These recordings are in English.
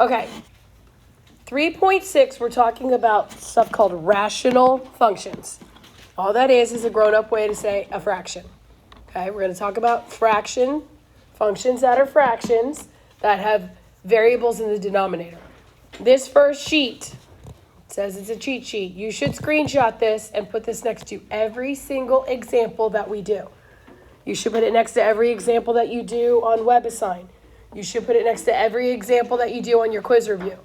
Okay. 3.6, we're talking about stuff called rational functions. All that is a grown-up way to say a fraction. Okay, we're going to talk about functions that are fractions that have variables in the denominator. This first sheet says it's a cheat sheet. You should screenshot this and put this next to every single example that we do. You should put it next to every example that you do on WebAssign. You should put it next to every example that you do on your quiz review.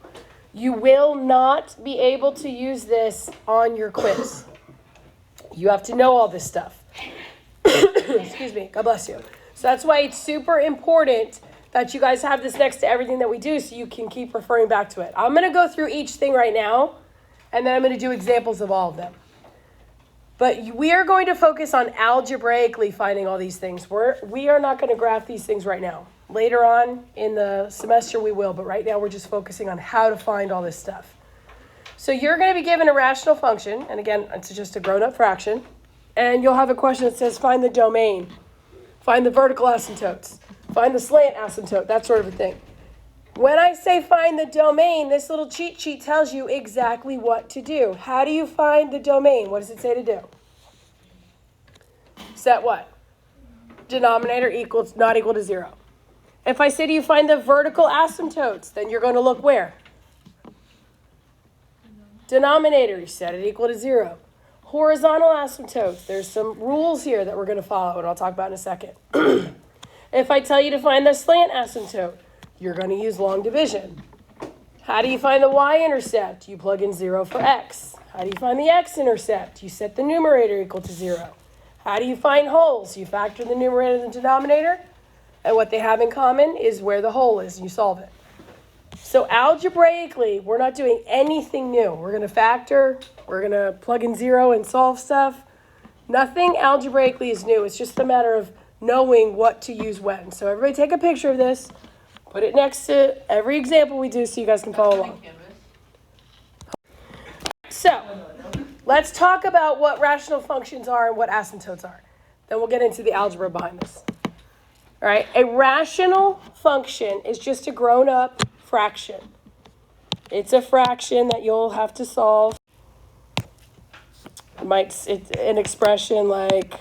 You will not be able to use this on your quiz. You have to know all this stuff. Excuse me. God bless you. So that's why it's super important that you guys have this next to everything that we do so you can keep referring back to it. I'm going to go through each thing right now, and then I'm going to do examples of all of them. But we are going to focus on algebraically finding all these things. We are not going to graph these things right now. Later on in the semester we will, but right now we're just focusing on how to find all this stuff. So you're going to be given a rational function, and again, it's just a grown-up fraction, and you'll have a question that says find the domain, find the vertical asymptotes, find the slant asymptote, that sort of a thing. When I say find the domain, this little cheat sheet tells you exactly what to do. How do you find the domain? What does it say to do? Set what? Denominator not equal to 0. If I say to you find the vertical asymptotes, then you're going to look where? Denominator, you set it equal to 0. Horizontal asymptotes, there's some rules here that we're going to follow, and I'll talk about in a second. If I tell you to find the slant asymptote, you're going to use long division. How do you find the y-intercept? You plug in 0 for x. How do you find the x-intercept? You set the numerator equal to 0. How do you find holes? You factor the numerator and the denominator, and what they have in common is where the hole is, and you solve it. So algebraically, we're not doing anything new. We're going to factor, we're going to plug in 0 and solve stuff. Nothing algebraically is new. It's just a matter of knowing what to use when. So everybody take a picture of this, put it next to every example we do so you guys can follow along. So let's talk about what rational functions are and what asymptotes are. Then we'll get into the algebra behind this. All right, a rational function is just a grown-up fraction. It's a fraction that you'll have to solve. It's an expression like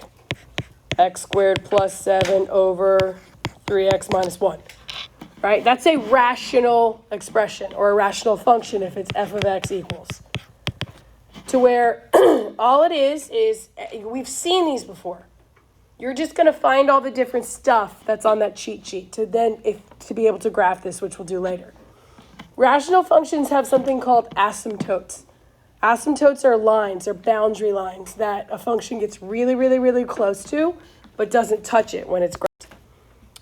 x squared plus 7 over 3x minus 1. Right? That's a rational expression or a rational function if it's f of x equals. To where all it is we've seen these before. You're just going to find all the different stuff that's on that cheat sheet to be able to graph this, which we'll do later. Rational functions have something called asymptotes. Asymptotes are lines, or boundary lines that a function gets really, really, really close to, but doesn't touch it when it's graphed.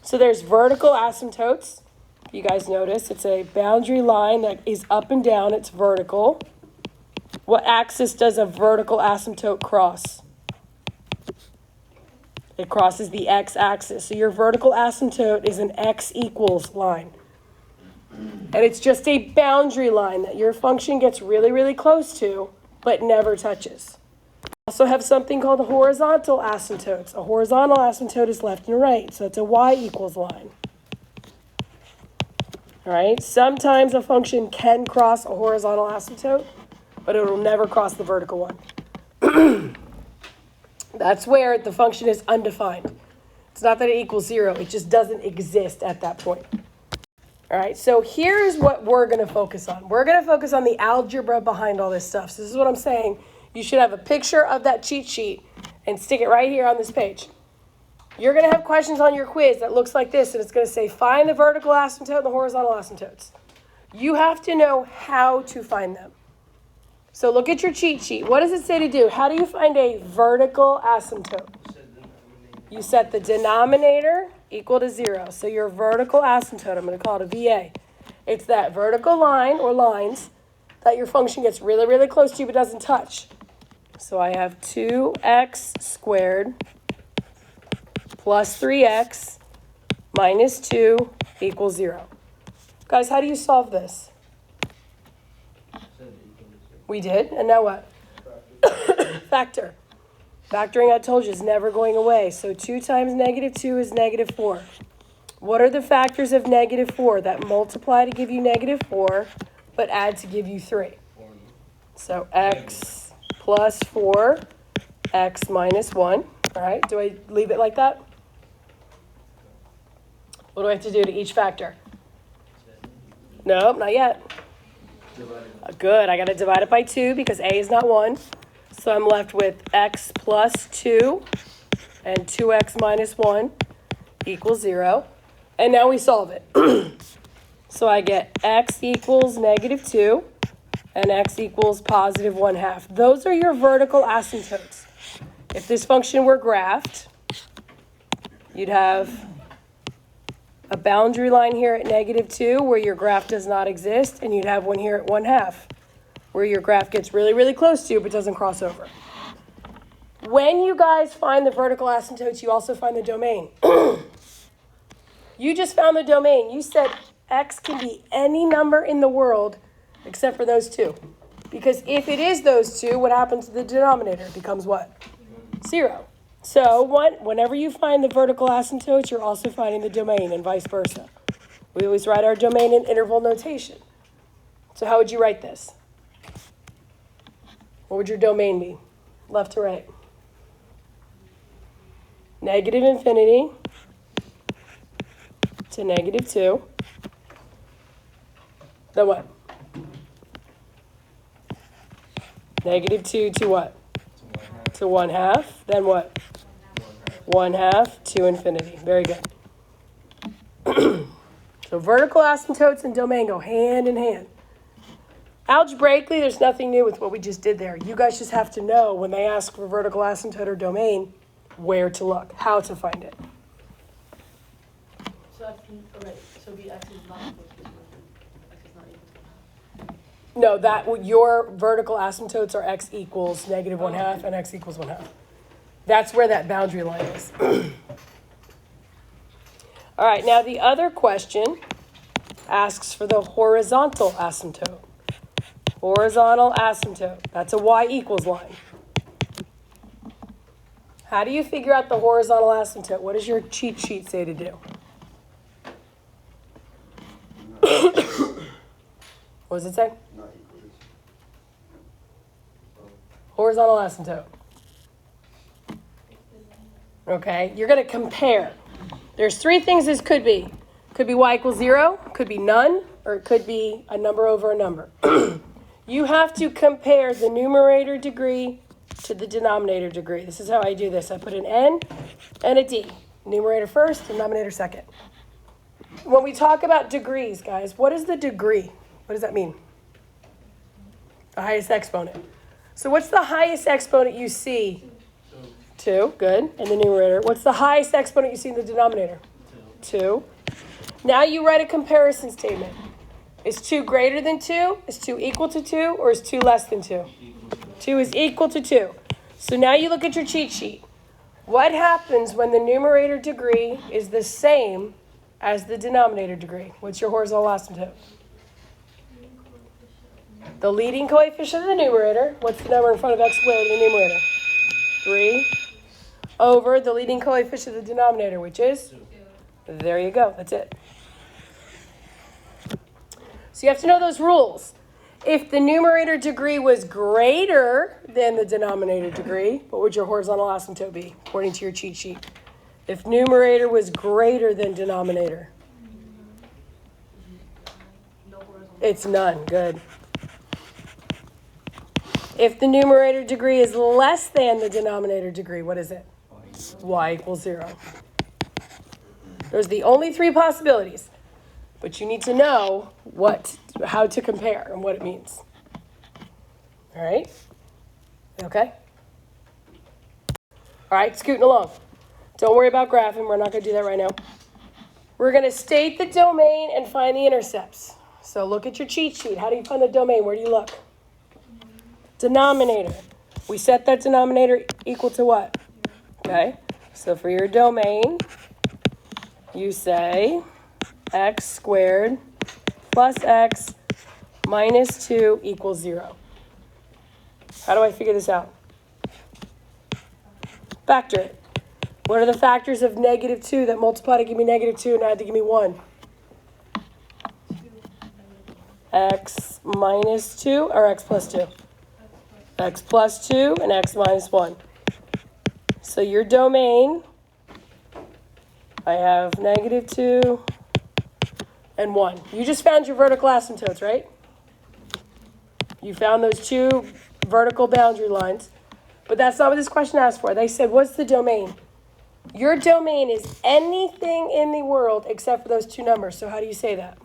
So there's vertical asymptotes. You guys notice it's a boundary line that is up and down. It's vertical. What axis does a vertical asymptote cross? It crosses the x-axis. So your vertical asymptote is an x equals line. And it's just a boundary line that your function gets really, really close to, but never touches. Also have something called horizontal asymptotes. A horizontal asymptote is left and right, so it's a y equals line. All right, sometimes a function can cross a horizontal asymptote, but it will never cross the vertical one. That's where the function is undefined. It's not that it equals 0, it just doesn't exist at that point. All right, so here's what we're going to focus on. We're going to focus on the algebra behind all this stuff. So this is what I'm saying. You should have a picture of that cheat sheet and stick it right here on this page. You're going to have questions on your quiz that looks like this, and it's going to say, find the vertical asymptote and the horizontal asymptotes. You have to know how to find them. So look at your cheat sheet. What does it say to do? How do you find a vertical asymptote? You set the denominator equal to 0. So your vertical asymptote, I'm going to call it a VA. It's that vertical line or lines that your function gets really, really close to but doesn't touch. So I have 2x squared plus 3x minus 2 equals 0. Guys, how do you solve this? We did, and now what? Factor. Factoring, I told you, is never going away. So 2 times negative 2 is negative 4. What are the factors of -4 that multiply to give you -4, but add to give you 3? So x plus 4, x minus 1. All right, do I leave it like that? What do I have to do to each factor? Nope, not yet. Good, I got to divide it by 2 because a is not 1. So I'm left with x plus 2 and 2x minus 1 equals 0. And now we solve it. So I get x equals -2 and x equals positive 1/2. Those are your vertical asymptotes. If this function were graphed, you'd have a boundary line here at -2 where your graph does not exist, and you'd have one here at 1/2 where your graph gets really, really close to you but doesn't cross over. When you guys find the vertical asymptotes, you also find the domain. You just found the domain. You said x can be any number in the world except for those two. Because if it is those two, what happens to the denominator? It becomes what? 0. So whenever you find the vertical asymptotes, you're also finding the domain and vice versa. We always write our domain in interval notation. So how would you write this? What would your domain be? Left to right. -infinity to -2. Then what? -2 to what? To 1/2. Then what? 1/2 to infinity. Very good. So vertical asymptotes and domain go hand in hand. Algebraically, there's nothing new with what we just did there. You guys just have to know when they ask for vertical asymptote or domain, where to look, how to find it. So x can, right, so be x is not equal to 2. X is not equal to 1. No, that your vertical asymptotes are x equals -1/2 and x equals 1/2. That's where that boundary line is. All right, now the other question asks for the horizontal asymptote. Horizontal asymptote, that's a y equals line. How do you figure out the horizontal asymptote? What does your cheat sheet say to do? What does it say? Horizontal asymptote. Okay, you're going to compare. There's 3 things this could be. Could be y equals 0, could be none, or it could be a number over a number. You have to compare the numerator degree to the denominator degree. This is how I do this. I put an n and a d. Numerator first, denominator second. When we talk about degrees, guys, what is the degree? What does that mean? The highest exponent. So what's the highest exponent you see? 2, good, in the numerator. What's the highest exponent you see in the denominator? 2. Now you write a comparison statement. Is 2 greater than 2? Is 2 equal to 2? Or is 2 less than 2? 2 is equal to 2. So now you look at your cheat sheet. What happens when the numerator degree is the same as the denominator degree? What's your horizontal asymptote? The leading coefficient of the numerator. What's the number in front of x squared in the numerator? 3 over the leading coefficient of the denominator, which is? 2. There you go. That's it. So you have to know those rules. If the numerator degree was greater than the denominator degree, what would your horizontal asymptote be, according to your cheat sheet? If numerator was greater than denominator? It's none. Good. If the numerator degree is less than the denominator degree, what is it? Y equals 0. Those are the only 3 possibilities. But you need to know how to compare and what it means. All right? Okay? All right, scooting along. Don't worry about graphing. We're not going to do that right now. We're going to state the domain and find the intercepts. So look at your cheat sheet. How do you find the domain? Where do you look? Denominator. We set that denominator equal to what? Okay? So for your domain, you say x squared plus x minus 2 equals 0. How do I figure this out? Factor it. What are the factors of -2 that multiply to give me -2 and add to give me 1? X minus 2 or x plus 2? X plus 2 and x minus 1. So your domain, I have -2 and 1. You just found your vertical asymptotes, right? You found those two vertical boundary lines. But that's not what this question asked for. They said, what's the domain? Your domain is anything in the world except for those two numbers. So how do you say that?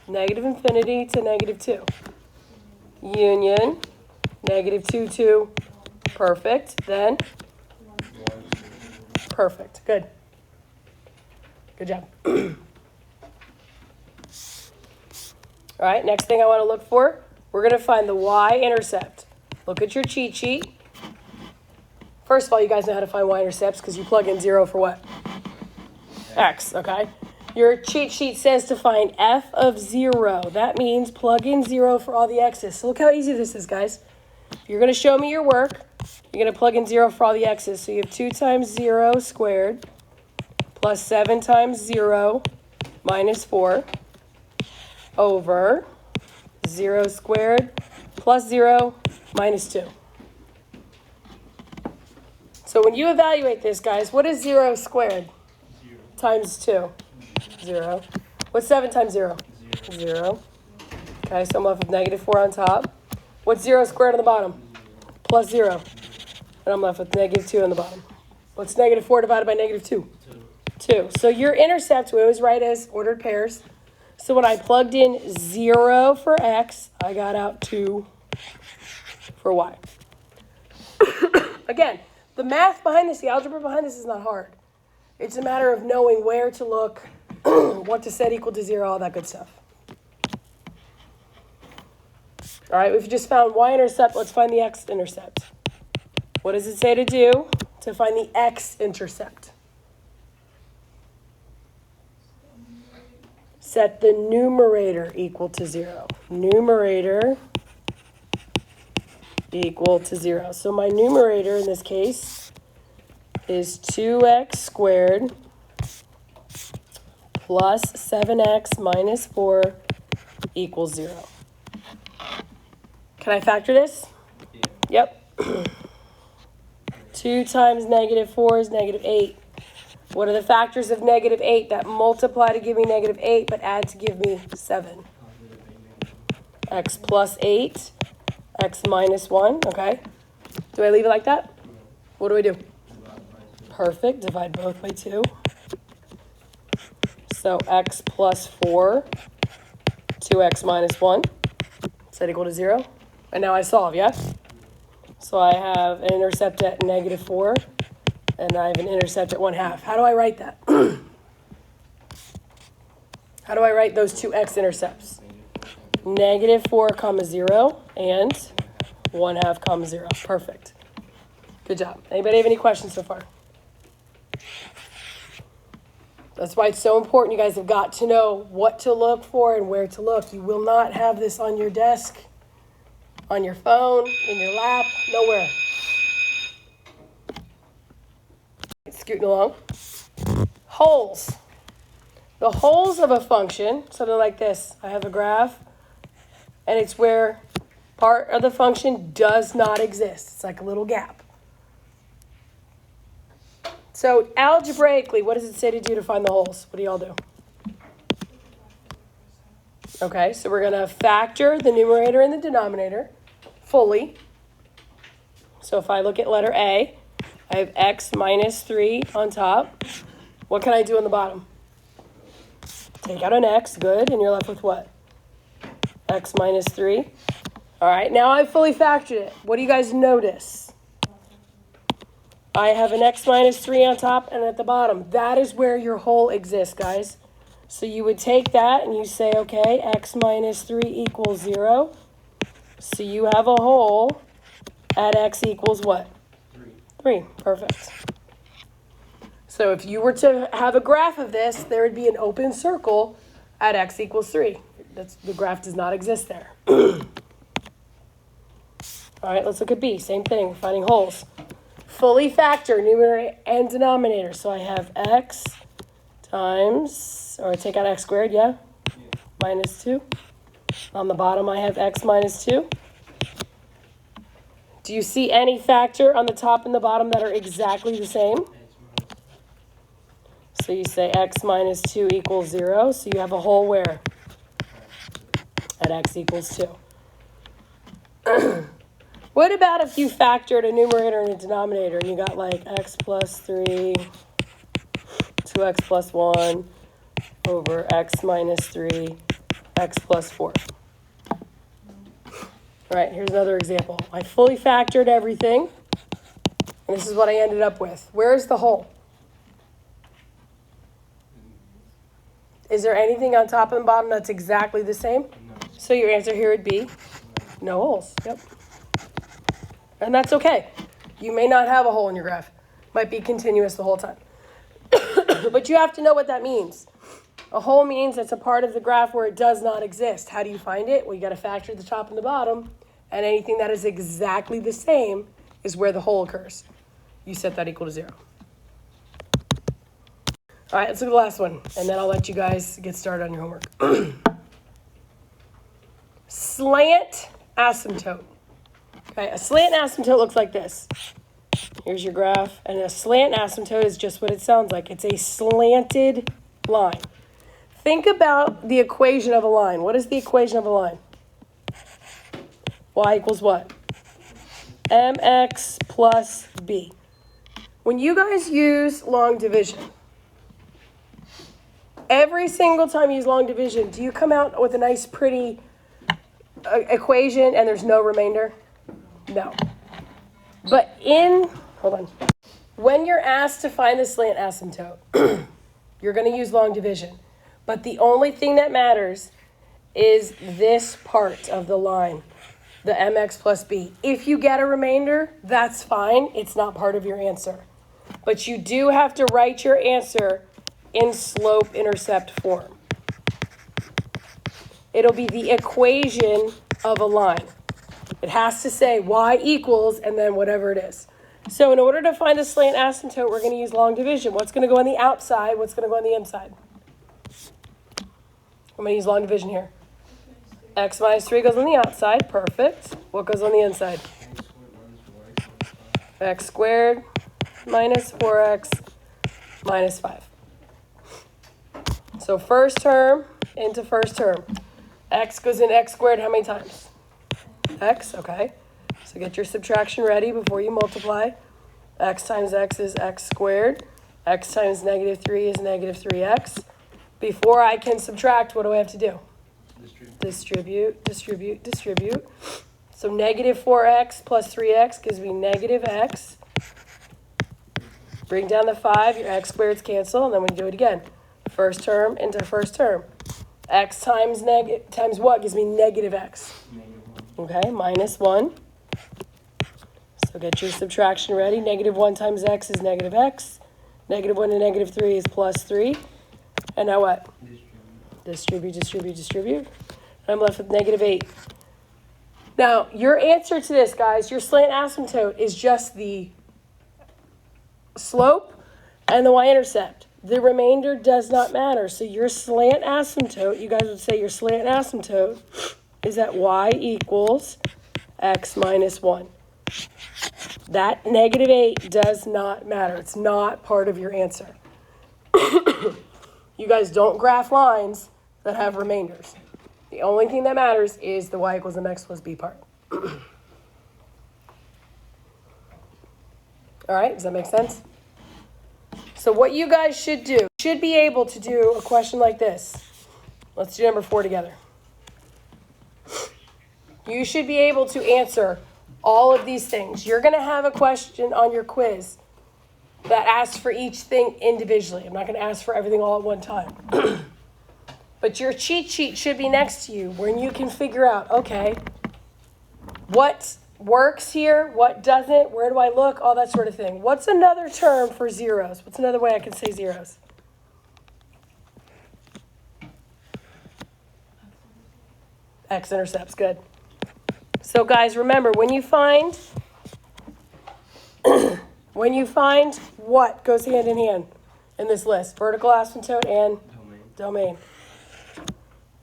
-infinity to -2. Union, -2 to perfect. Then perfect. Good. Good job. All right, next thing I want to look for, we're going to find the y-intercept. Look at your cheat sheet. First of all, you guys know how to find y-intercepts because you plug in 0 for what? X, okay? Your cheat sheet says to find f of 0. That means plug in 0 for all the x's. So look how easy this is, guys. You're going to show me your work. You're going to plug in 0 for all the x's. So you have 2 times 0 squared plus 7 times 0 minus 4 over 0 squared plus 0 minus 2. So when you evaluate this, guys, what is 0 squared? 0. Times 2. 0. What's 7 times 0? 0. Okay, so I'm left with -4 on top. What's 0 squared on the bottom? Plus 0. And I'm left with -2 on the bottom. What's -4 divided by -2? 2. So your intercept, we always write as ordered pairs. So when I plugged in 0 for x, I got out 2 for y. Again, the math behind this, the algebra behind this is not hard. It's a matter of knowing where to look, what to set equal to 0, all that good stuff. All right, we've just found y-intercept. Let's find the x-intercept. What does it say to do to find the x-intercept? Set the numerator equal to 0. Numerator equal to 0. So my numerator in this case is 2x squared plus 7x minus 4 equals 0. Can I factor this? Yeah. Yep. 2 times -4 is -8. What are the factors of -8 that multiply to give me -8 but add to give me 7? X plus 8, x minus 1, okay? Do I leave it like that? What do I do? Perfect, divide both by 2. So x plus 4, 2x minus 1, set equal to 0. And now I solve, yeah? So I have an intercept at -4, and I have an intercept at 1/2. How do I write that? How do I write those two x-intercepts? -4 comma 0 and 1/2 comma 0. Perfect. Good job. Anybody have any questions so far? That's why it's so important. You guys have got to know what to look for and where to look. You will not have this on your desk, on your phone, in your lap, nowhere. Scooting along. Holes. The holes of a function, something like this. I have a graph, and it's where part of the function does not exist. It's like a little gap. So algebraically, what does it say to do to find the holes? What do y'all do? Okay, so we're going to factor the numerator and the denominator fully. So if I look at letter A, I have x minus 3 on top. What can I do on the bottom? Take out an x, good, and you're left with what? X minus 3. All right, now I've fully factored it. What do you guys notice? I have an x minus 3 on top and at the bottom. That is where your hole exists, guys. So you would take that and you say, okay, x minus 3 equals 0. So you have a hole at x equals what? 3. Perfect. So if you were to have a graph of this, there would be an open circle at x equals 3. The graph does not exist there. All right, let's look at B. Same thing, finding holes. fully factor numerator and denominator. So I have x times, or I take out x squared, yeah? Minus 2. On the bottom, I have x minus 2. Do you see any factor on the top and the bottom that are exactly the same? So you say x minus 2 equals 0. So you have a whole where? At x equals 2. What about if you factored a numerator and a denominator and you got like x plus 3, 2x plus 1 over x minus 3, x plus 4. All right, here's another example. I fully factored everything, and this is what I ended up with. Where's the whole? Is there anything on top and bottom that's exactly the same? No. So your answer here would be no holes. Yep. And that's okay. You may not have a hole in your graph. Might be continuous the whole time. But you have to know what that means. A hole means it's a part of the graph where it does not exist. How do you find it? Well, you got to factor the top and the bottom, and anything that is exactly the same is where the hole occurs. You set that equal to 0. All right, let's look at the last one, and then I'll let you guys get started on your homework. Slant asymptote. Okay, a slant asymptote looks like this. Here's your graph, and a slant asymptote is just what it sounds like. It's a slanted line. Think about the equation of a line. What is the equation of a line? Y equals what? Mx plus b. When you guys use long division, every single time you use long division, do you come out with a nice, pretty equation and there's no remainder? No. But hold on. When you're asked to find the slant asymptote, you're going to use long division. But the only thing that matters is this part of the line, the mx plus b. If you get a remainder, that's fine. It's not part of your answer. But you do have to write your answer in slope-intercept form. It'll be the equation of a line. It has to say y equals and then whatever it is. So in order to find the slant asymptote, we're going to use long division. What's going to go on the outside? What's going to go on the inside? I'm going to use long division here. X minus 3 goes on the outside. Perfect. What goes on the inside? X squared minus 4x minus 5. So first term into first term. X goes in x squared how many times? X, okay. So get your subtraction ready before you multiply. X times x is x squared. X times negative 3 is negative 3x. Before I can subtract, what do I have to do? Distribute, distribute, distribute. So negative 4x plus 3x gives me negative x. Bring down the 5, your x squareds cancel, and then we do it again. First term into first term. X times what gives me negative x? Okay, minus 1. So get your subtraction ready. Negative 1 times x is negative x. Negative 1 to negative 3 is plus 3. And now what? Distribute, distribute, distribute. I'm left with negative 8. Now, your answer to this, guys, your slant asymptote is just the slope and the y-intercept. The remainder does not matter. So your slant asymptote, you guys would say your slant asymptote is that y equals x minus 1. That negative 8 does not matter. It's not part of your answer. You guys don't graph lines that have remainders. The only thing that matters is the y equals mx plus b part. All right, does that make sense? So what you guys should do, should be able to do a question like this. Let's do number 4 together. You should be able to answer all of these things. You're going to have a question on your quiz that asks for each thing individually. I'm not going to ask for everything all at one time. But your cheat sheet should be next to you when you can figure out, okay, what works here, what doesn't, where do I look, all that sort of thing. What's another term for zeros? What's another way I can say zeros? X-intercepts, good. So guys, remember, when you find When you find what goes hand in hand in this list? Vertical asymptote and domain.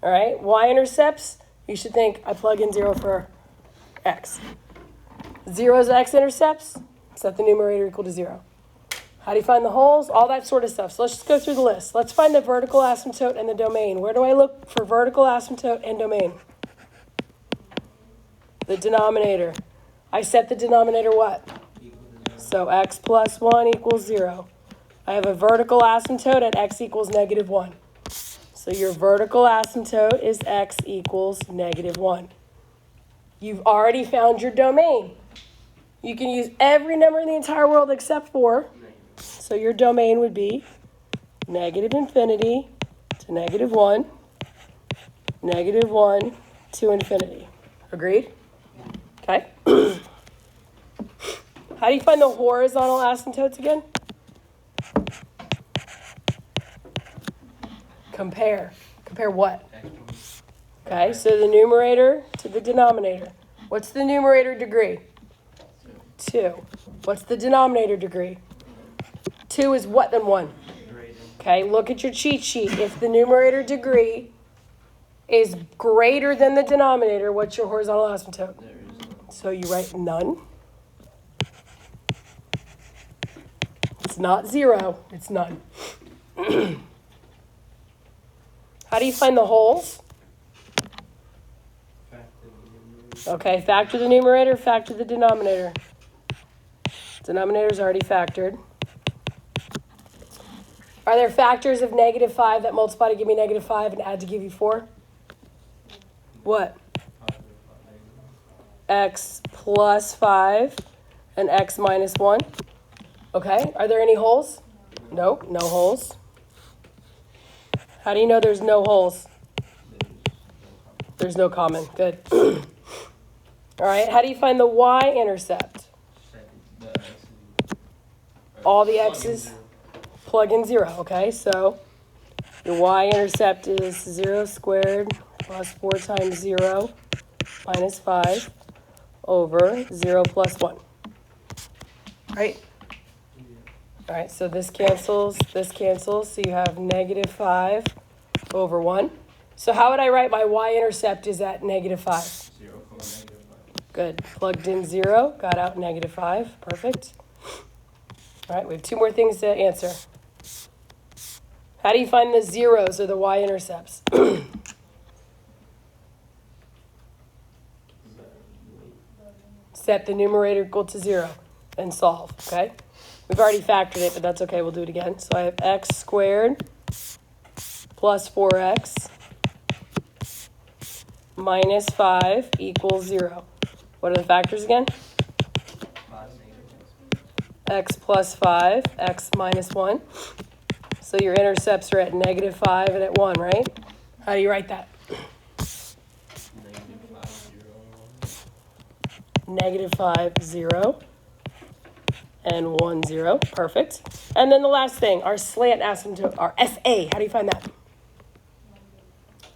All right, y-intercepts, you should think I plug in 0 for x. 0 is x-intercepts, set the numerator equal to 0. How do you find the holes? All that sort of stuff. So let's just go through the list. Let's find the vertical asymptote and the domain. Where do I look for vertical asymptote and domain? The denominator. I set the denominator what? So x plus 1 equals 0. I have a vertical asymptote at x equals negative 1. So your vertical asymptote is x equals negative 1. You've already found your domain. You can use every number in the entire world except 4. So your domain would be negative infinity to negative 1, negative 1 to infinity. Agreed? Okay. How do you find the horizontal asymptotes again? Compare. Compare what? Okay, so the numerator to the denominator. What's the numerator degree? 2. What's the denominator degree? 2 is what then 1? Okay, look at your cheat sheet. If the numerator degree is greater than the denominator, what's your horizontal asymptote? So you write none. It's not 0, it's none. How do you find the holes? Okay, factor the numerator, factor the denominator. Denominator's already factored. Are there factors of negative 5 that multiply to give me negative 5 and add to give you 4? What? X plus 5 and x minus 1. Okay, are there any holes? Nope, no holes. How do you know there's no holes? There's no common. Good. All right, how do you find the y-intercept? All the x's, plug in 0. Okay, so your y-intercept is 0 squared plus 4 times 0 minus 5 over 0 plus 1. Right? All right, so this cancels, so you have negative 5 over 1. So how would I write my y-intercept is at negative 5? 0, negative 5. Good. Plugged in 0, got out negative 5. Perfect. All right, we have 2 more things to answer. How do you find the zeros or the y-intercepts? Set the numerator equal to 0 and solve, okay? We've already factored it, but that's okay. We'll do it again. So I have x squared plus 4x minus 5 equals 0. What are the factors again? X plus 5, x minus 1. So your intercepts are at negative 5 and at 1, right? How do you write that? Negative 5, 0. And 1, 0. Perfect. And then the last thing, our slant asymptote, our SA. How do you find that?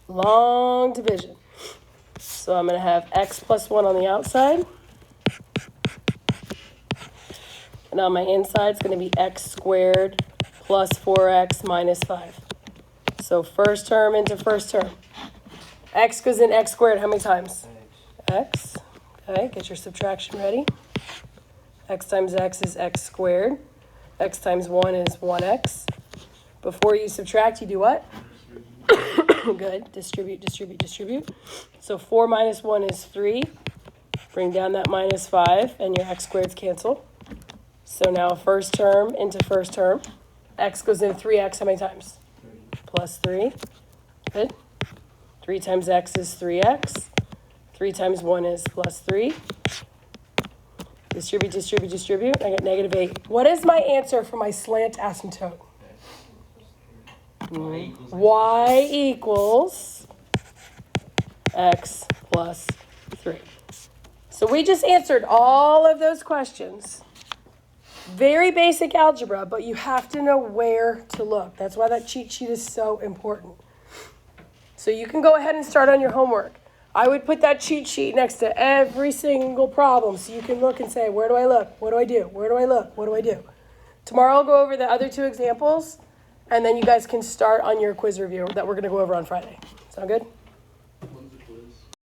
Long division. So I'm going to have x plus 1 on the outside. And on my inside, it's going to be x squared plus 4x minus 5. So first term into first term. X goes in x squared how many times? X. Okay, get your subtraction ready. X times x is x squared. X times 1 is 1x. Before you subtract, you do what? Good. Distribute, distribute, distribute. So 4 minus 1 is 3. Bring down that minus 5, and your x squareds cancel. So now first term into first term. X goes into 3x how many times? Plus 3. Good. 3 times x is 3x. 3 times 1 is plus 3. Distribute, distribute, distribute. I get negative 8. What is my answer for my slant asymptote? Y equals x plus 3. So we just answered all of those questions. Very basic algebra, but you have to know where to look. That's why that cheat sheet is so important. So you can go ahead and start on your homework. I would put that cheat sheet next to every single problem so you can look and say, where do I look? What do I do? Where do I look? What do I do? Tomorrow I'll go over the other two examples, and then you guys can start on your quiz review that we're going to go over on Friday. Sound good?